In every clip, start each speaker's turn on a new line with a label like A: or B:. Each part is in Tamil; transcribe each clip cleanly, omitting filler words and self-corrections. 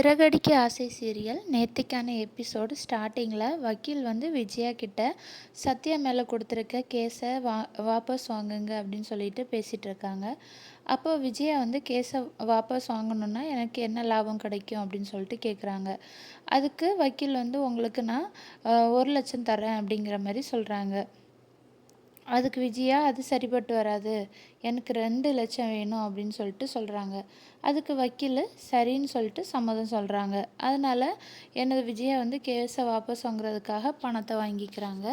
A: சிறகடிக்க ஆசை சீரியல் நேத்திக்கான எபிசோடு ஸ்டார்டிங்கில் வக்கீல் விஜயா கிட்ட சத்யா மேலே கொடுத்துருக்க கேஸை வாபஸ் வாங்குங்க அப்படின்னு சொல்லிட்டு பேசிகிட்டு இருக்காங்க. அப்போ விஜயா கேஸை வாபஸ் வாங்கணுன்னா எனக்கு என்ன லாபம் கிடைக்கும் அப்படின்னு சொல்லிட்டு கேட்குறாங்க. அதுக்கு வக்கீல் உங்களுக்கு நான் 1,00,000 தரேன் அப்படிங்கிற மாதிரி சொல்கிறாங்க. அதுக்கு விஜயா அது சரிப்பட்டு வராது, எனக்கு 2,00,000 வேணும் அப்படின்னு சொல்லிட்டு சொல்கிறாங்க. அதுக்கு வக்கீல் சரின்னு சொல்லிட்டு சம்மதம் சொல்கிறாங்க. அதனால் எனது விஜயா கேஸை வாபஸ் வாங்குறதுக்காக பணத்தை வாங்கிக்கிறாங்க.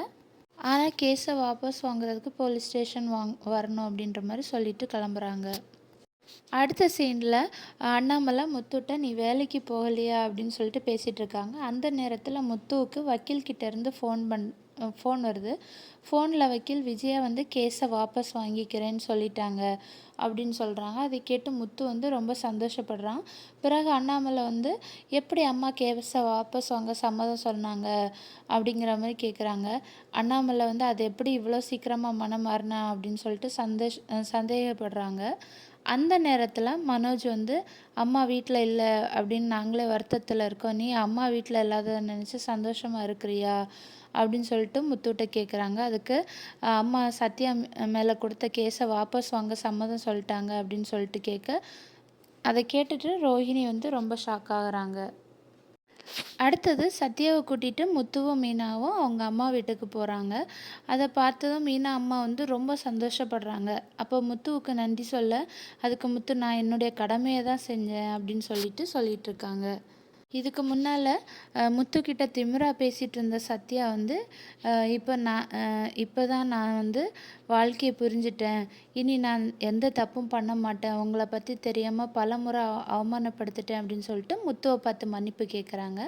A: ஆனால் கேஸை வாபஸ் வாங்குறதுக்கு போலீஸ் ஸ்டேஷன் வரணும் அப்படின்ற மாதிரி சொல்லிட்டு கிளம்புறாங்க. அடுத்த சீனில் அண்ணாமலை முத்துட்ட நீ வேலைக்கு போகலையா அப்படின்னு சொல்லிட்டு பேசிகிட்டு இருக்காங்க. அந்த நேரத்தில் முத்துவுக்கு வக்கீல்கிட்ட இருந்து ஃபோன் வருது. ஃபோனில் வக்கீல் விஜயா கேஸை வாபஸ் வாங்கிக்கிறேன்னு சொல்லிட்டாங்க அப்படின்னு சொல்கிறாங்க. அதை கேட்டு முத்து ரொம்ப சந்தோஷப்படுறான். பிறகு அண்ணாமலை எப்படி அம்மா கேஸை வாபஸ் வாங்க சம்மதம் சொன்னாங்க அப்படிங்கிற மாதிரி கேட்குறாங்க. அண்ணாமலை அது எப்படி இவ்வளோ சீக்கிரமாக மனம் மாறினா அப்படின்னு சொல்லிட்டு சந்தேகப்படுறாங்க. அந்த நேரத்தில் மனோஜ் அம்மா வீட்டில் இல்லை அப்படின்னு நாங்களே வருத்தத்தில் இருக்கோம், நீ அம்மா வீட்டில் இல்லாததை நினச்சி சந்தோஷமாக இருக்கிறியா அப்படின்னு சொல்லிட்டு முத்துட்ட கேட்குறாங்க. அதுக்கு அம்மா சத்யா மேலே கொடுத்த கேஸை வாபஸ் வாங்க சம்மதம் சொல்லிட்டாங்க அப்படின்னு சொல்லிட்டு கேட்க, அதை கேட்டுட்டு ரோஹிணி ரொம்ப ஷாக் ஆகுறாங்க. அடுத்தது சத்யாவை கூட்டிகிட்டு முத்துவும் மீனாவும் அவங்க அம்மா வீட்டுக்கு போகிறாங்க. அதை பார்த்ததும் மீனா அம்மா ரொம்ப சந்தோஷப்படுறாங்க. அப்போ முத்துவுக்கு நன்றி சொல்ல, அதுக்கு முத்து நான் என்னுடைய கடமையை தான் செஞ்சேன் அப்படின்னு சொல்லிட்டு இருக்காங்க. இதுக்கு முன்னால் முத்துக்கிட்ட திமிரா பேசிகிட்டு இருந்த சத்யா இப்போ தான் நான் வாழ்க்கையை புரிஞ்சிட்டேன், இனி நான் எந்த தப்பும் பண்ண மாட்டேன், உங்களை பற்றி தெரியாமல் பலமுறை அவமானப்படுத்திட்டேன் அப்படின்னு சொல்லிட்டு முத்துவை பார்த்து மன்னிப்பு கேட்குறாங்க.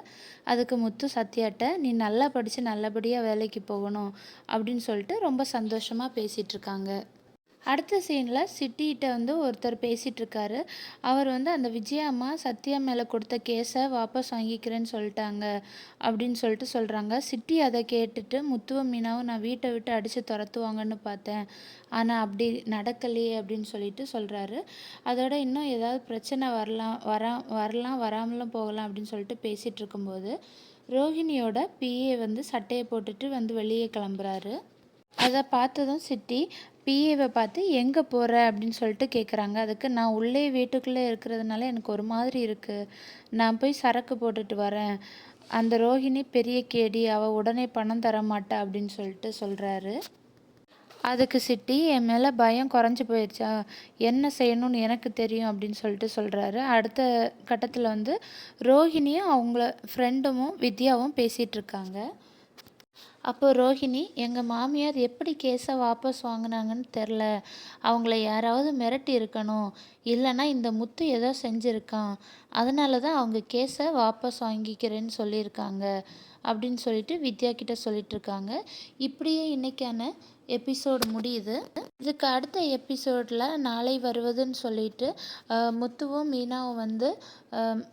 A: அதுக்கு முத்து சத்யாட்ட நீ நல்லா படித்து நல்லபடியாக வேலைக்கு போகணும் அப்படின்னு சொல்லிட்டு ரொம்ப சந்தோஷமாக பேசிகிட்ருக்காங்க. அடுத்த சீனில் சிட்டிகிட்ட ஒருத்தர் பேசிகிட்ருக்காரு. அவர் அந்த விஜயா அம்மா சத்யா மேலே கொடுத்த கேஸை வாபஸ் வாங்கிக்கிறேன்னு சொல்லிட்டாங்க அப்படின்னு சொல்லிட்டு சொல்கிறாங்க. சிட்டி அதை கேட்டுட்டு முத்துவும் மீனாவும் நான் வீட்டை விட்டு அடித்து துரத்துவாங்கன்னு பார்த்தேன், ஆனால் அப்படி நடக்கலையே அப்படின்னு சொல்லிட்டு சொல்கிறாரு. அதோட இன்னும் ஏதாவது பிரச்சனை வரலாம் வராமலும் போகலாம் அப்படின்னு சொல்லிட்டு பேசிகிட்டு இருக்கும்போது ரோஹிணியோட பிஏ சட்டையை போட்டுட்டு வெளியே கிளம்புறாரு. அதை பார்த்ததும் சிட்டி பிஏவை பார்த்து எங்கே போகிற அப்படின்னு சொல்லிட்டு கேட்குறாங்க. அதுக்கு நான் உள்ளே வீட்டுக்குள்ளே இருக்கிறதுனால எனக்கு ஒரு மாதிரி இருக்குது, நான் போய் சரக்கு போட்டுட்டு வரேன், அந்த ரோஹிணி பெரிய கேடி, அவள் உடனே பணம் தர மாட்டா அப்படின்னு சொல்லிட்டு சொல்கிறாரு. அதுக்கு சிட்டி என் மேலே பயம் குறைஞ்சி போயிடுச்சா, என்ன செய்யணும்னு எனக்கு தெரியும் அப்படின்னு சொல்லிட்டு சொல்கிறாரு. அடுத்த கட்டத்தில் ரோஹிணியும் அவங்கள ஃப்ரெண்டும் வித்யாவும் பேசிகிட்ருக்காங்க. அப்போ ரோஹிணி எங்கள் மாமியார் எப்படி கேஸை வாபஸ் வாங்கினாங்கன்னு தெரில, அவங்கள யாராவது மிரட்டி இருக்கணும், இல்லைன்னா இந்த முத்து ஏதோ செஞ்சுருக்கான், அதனால தான் அவங்க கேஸை வாபஸ் வாங்கிக்கிறேன்னு சொல்லியிருக்காங்க அப்படின்னு சொல்லிட்டு வித்யா கிட்ட சொல்லிகிட்ருக்காங்க. இப்படியே இன்றைக்கான எபிசோடு முடியுது. இதுக்கு அடுத்த எபிசோடில் நாளை வருவதுன்னு சொல்லிட்டு முத்துவும் மீனாவும்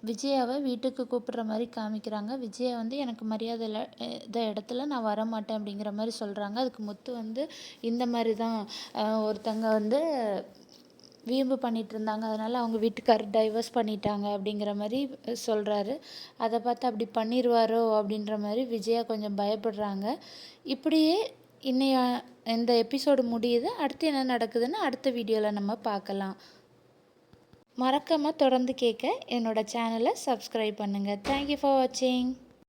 A: விஜயாவை வீட்டுக்கு கூப்பிடுற மாதிரி காமிக்கிறாங்க. விஜயா எனக்கு மரியாதை இந்த இடத்துல நான் வரமாட்டேன் அப்படிங்கிற மாதிரி சொல்கிறாங்க. அதுக்கு முத்து இந்த மாதிரி தான் ஒருத்தங்க வீம்பு பண்ணிகிட்டு இருந்தாங்க, அதனால் அவங்க வீட்டுக்காரர் டைவர்ஸ் பண்ணிட்டாங்க அப்படிங்கிற மாதிரி சொல்கிறாரு. அதை பார்த்து அப்படி பண்ணிடுவாரோ அப்படின்ற மாதிரி விஜயா கொஞ்சம் பயப்படுறாங்க. இப்படியே இந்த எபிசோடு முடியுது. அடுத்து என்ன நடக்குதுன்னு அடுத்த வீடியோவில் நம்ம பார்க்கலாம். மறக்காமல் தொடர்ந்து கேட்க என்னோடய சேனலை சப்ஸ்கிரைப் பண்ணுங்கள். தேங்க்யூ ஃபார் வாட்சிங்.